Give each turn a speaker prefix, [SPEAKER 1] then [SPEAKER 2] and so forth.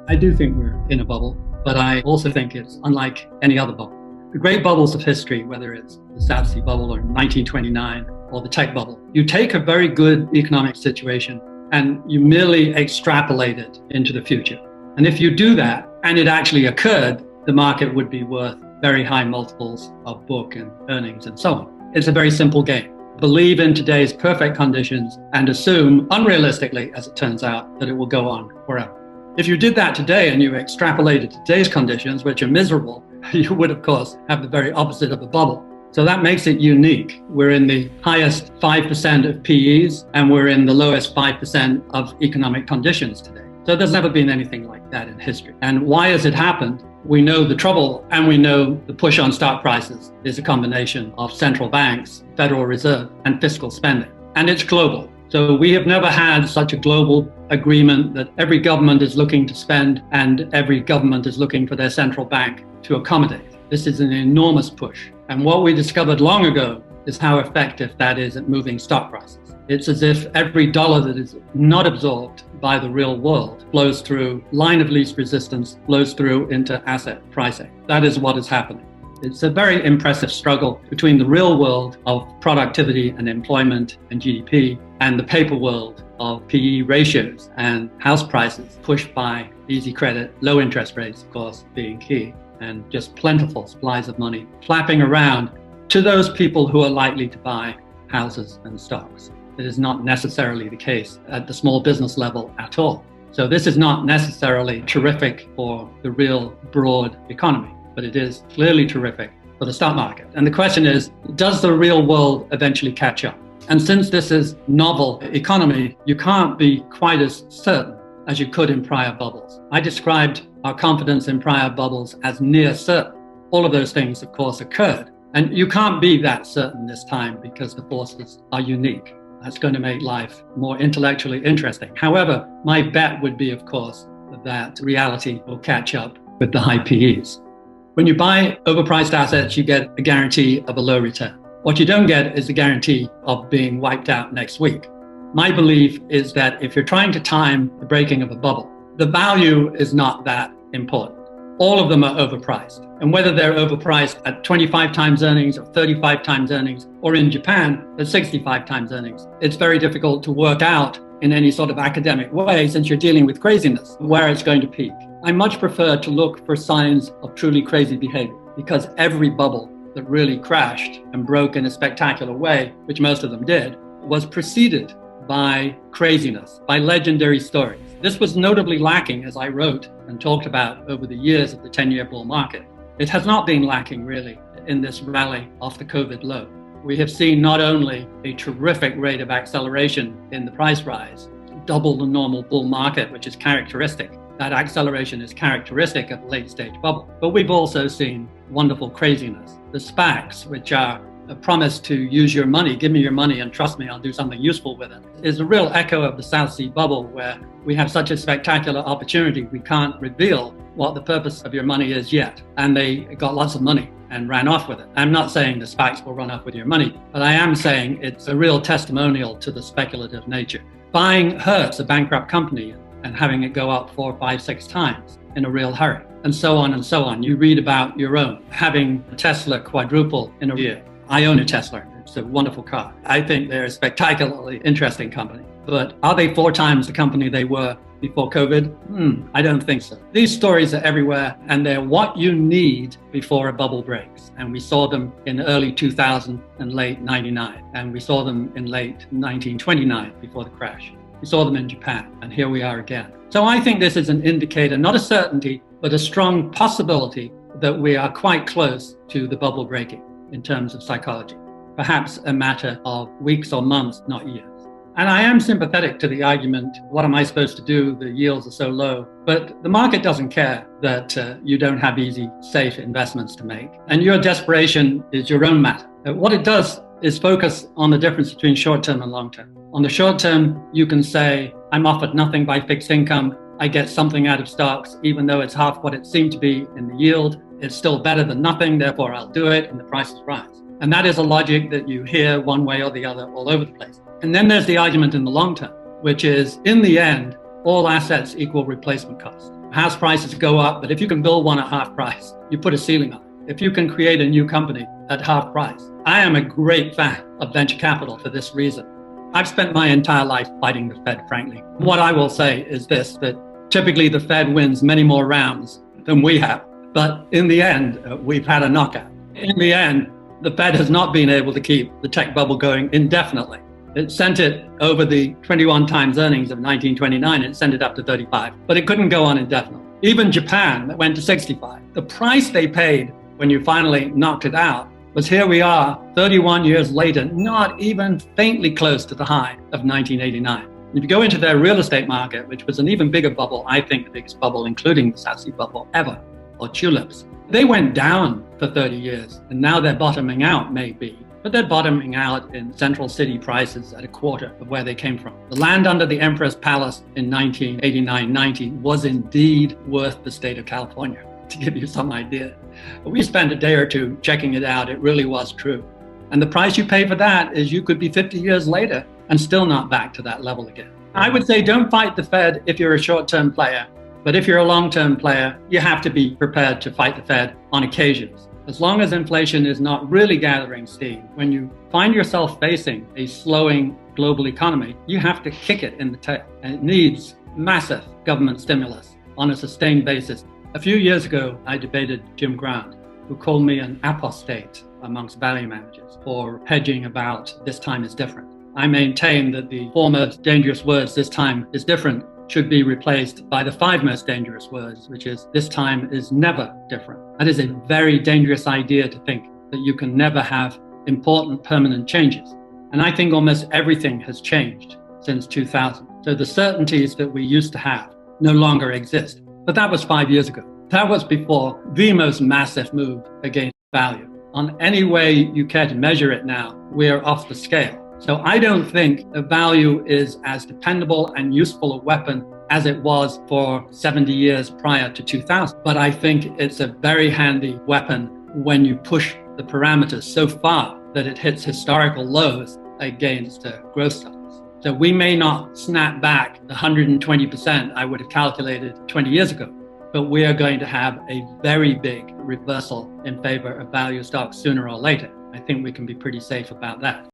[SPEAKER 1] I do think we're in a bubble, but I also think it's unlike any other bubble. The great bubbles of history, whether it's the South Sea bubble or 1929 or the tech bubble, you take a very good economic situation and you merely extrapolate it into the future. And if you do that and it actually occurred, the market would be worth very high multiples of book and earnings and so on. It's a very simple game. Believe in today's perfect conditions and assume, unrealistically, as it turns out, that it will go on forever. If you did that today and you extrapolated today's conditions, which are miserable, you would, of course, have the very opposite of a bubble. So that makes it unique. We're in the highest 5% of PEs, and we're in the lowest 5% of economic conditions today. So there's never been anything like that in history. And why has it happened? We know the trouble, and we know the push on stock prices is a combination of central banks, Federal Reserve, and fiscal spending. And it's global. So we have never had such a global agreement that every government is looking to spend and every government is looking for their central bank to accommodate. This is an enormous push. And what we discovered long ago is how effective that is at moving stock prices. It's as if every dollar that is not absorbed by the real world flows through line of least resistance, flows through into asset pricing. That is what is happening. It's a very impressive struggle between the real world of productivity and employment and GDP and the paper world of PE ratios and house prices pushed by easy credit, low interest rates, of course, being key, and just plentiful supplies of money flapping around to those people who are likely to buy houses and stocks. It is not necessarily the case at the small business level at all. So this is not necessarily terrific for the real broad economy, but it is clearly terrific for the stock market. And the question is, does the real world eventually catch up? And since this is novel economy, you can't be quite as certain as you could in prior bubbles. I described our confidence in prior bubbles as near certain. All of those things, of course, occurred. And you can't be that certain this time because the forces are unique. That's going to make life more intellectually interesting. However, my bet would be, of course, that reality will catch up with the high PEs. When you buy overpriced assets, you get a guarantee of a low return. What you don't get is the guarantee of being wiped out next week. My belief is that if you're trying to time the breaking of a bubble, the value is not that important. All of them are overpriced. And whether they're overpriced at 25 times earnings or 35 times earnings, or in Japan at 65 times earnings, it's very difficult to work out in any sort of academic way, since you're dealing with craziness, where it's going to peak. I much prefer to look for signs of truly crazy behavior, because every bubble that really crashed and broke in a spectacular way, which most of them did, was preceded by craziness, by legendary stories. This was notably lacking, as I wrote and talked about over the years of the 10-year bull market. It has not been lacking, really, in this rally off the COVID low. We have seen not only a terrific rate of acceleration in the price rise, double the normal bull market, which is characteristic. That acceleration is characteristic of a late-stage bubble. But we've also seen wonderful craziness. The SPACs, which are a promise to use your money, give me your money and trust me, I'll do something useful with it, is a real echo of the South Sea bubble, where we have such a spectacular opportunity, we can't reveal what the purpose of your money is yet. And they got lots of money and ran off with it. I'm not saying the SPACs will run off with your money, but I am saying it's a real testimonial to the speculative nature. Buying hurts a bankrupt company and having it go up 4, 5, 6 times in a real hurry, and so on and so on. You read about your own, having Tesla quadruple in a year. I own a Tesla. It's a wonderful car. I think they're a spectacularly interesting company. But are they 4 times the company they were before COVID? I don't think so. These stories are everywhere, and they're what you need before a bubble breaks. And we saw them in early 2000 and late 99. And we saw them in late 1929 before the crash. We saw them in Japan, and here we are again. So I think this is an indicator, not a certainty, but a strong possibility that we are quite close to the bubble breaking in terms of psychology. Perhaps a matter of weeks or months, not years. And I am sympathetic to the argument, what am I supposed to do? The yields are so low. But the market doesn't care that you don't have easy, safe investments to make. And your desperation is your own matter. What it does is focus on the difference between short-term and long-term. On the short term, you can say, I'm offered nothing by fixed income. I get something out of stocks, even though it's half what it seemed to be in the yield. It's still better than nothing, therefore I'll do it, and the prices rise. And that is a logic that you hear one way or the other all over the place. And then there's the argument in the long term, which is, in the end, all assets equal replacement cost. House prices go up, but if you can build one at half price, you put a ceiling on it. If you can create a new company at half price. I am a great fan of venture capital for this reason. I've spent my entire life fighting the Fed, frankly. What I will say is this, that typically the Fed wins many more rounds than we have. But in the end, we've had a knockout. In the end, the Fed has not been able to keep the tech bubble going indefinitely. It sent it over the 21 times earnings of 1929, it sent it up to 35, but it couldn't go on indefinitely. Even Japan, that went to 65. The price they paid when you finally knocked it out was here we are 31 years later, not even faintly close to the high of 1989. If you go into their real estate market, which was an even bigger bubble, I think the biggest bubble, including the South Sea bubble ever, or tulips, they went down for 30 years, and now they're bottoming out, maybe. But they're bottoming out in central city prices at a quarter of where they came from. The land under the Emperor's Palace in 1989-90 was indeed worth the state of California, to give you some idea. We spent a day or two checking it out. It really was true. And the price you pay for that is you could be 50 years later and still not back to that level again. I would say don't fight the Fed if you're a short-term player. But if you're a long-term player, you have to be prepared to fight the Fed on occasions. As long as inflation is not really gathering steam, when you find yourself facing a slowing global economy, you have to kick it in the tail. And it needs massive government stimulus on a sustained basis. A few years ago, I debated Jim Grant, who called me an apostate amongst value managers for hedging about this time is different. I maintain that the four most dangerous words, this time is different, should be replaced by the five most dangerous words, which is this time is never different. That is a very dangerous idea to think that you can never have important permanent changes. And I think almost everything has changed since 2000. So the certainties that we used to have no longer exist. But that was 5 years ago. That was before the most massive move against value. On any way you care to measure it now, we're off the scale. So I don't think the value is as dependable and useful a weapon as it was for 70 years prior to 2000. But I think it's a very handy weapon when you push the parameters so far that it hits historical lows against growth stocks. So we may not snap back the 120% I would have calculated 20 years ago, but we are going to have a very big reversal in favor of value stocks sooner or later. I think we can be pretty safe about that.